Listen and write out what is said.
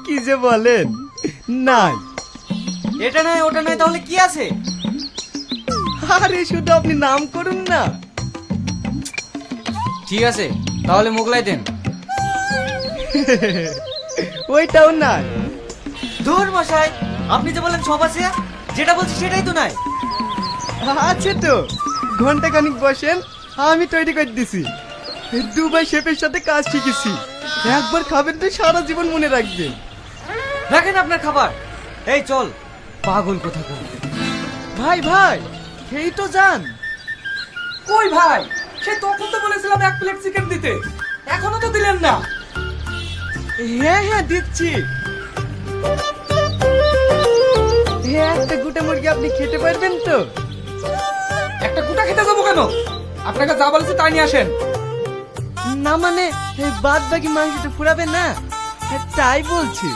কি যে বলেন, নাই। এটা নয় ওটা নয়, তাহলে কি আছে? আরে শুধু আপনি নাম করুন না। ঠিক আছে, তাহলে মোগলাই দেন। ওইটাও নাই। ধুর মশাই, আপনি যে বলেন সব আছে, যেটা বলছি সেটাই তো নাই। আছে তো, ঘন্টা খানিক বসেন, আমি তৈরি করে দিছি। দুবাই শেফের সাথে কাজ শিখেছি, একবার খাবেন তো সারা জীবন মনে রাখবেন। রাখেন আপনার খাবার। এই চল, পাগল কোথাকার। ভাই ভাই, খেয়েই তো যান। কই ভাই, সে তখন তো বলেছিলাম 1 প্লেট চিকেন দিতে, এখনো তো দিলেন না। হ্যাঁ হ্যাঁ দিচ্ছি। হ্যাঁ, একটা গোটা মুরগি আপনি খেতে পারবেন তো? একটা গোটা খেতে যাবো কেন? আপনাকে যা বলেছি তাই নিয়ে আসেন। না মানে বাদ বাকি মাংসটা ফুরাবে না, তাই বলছি।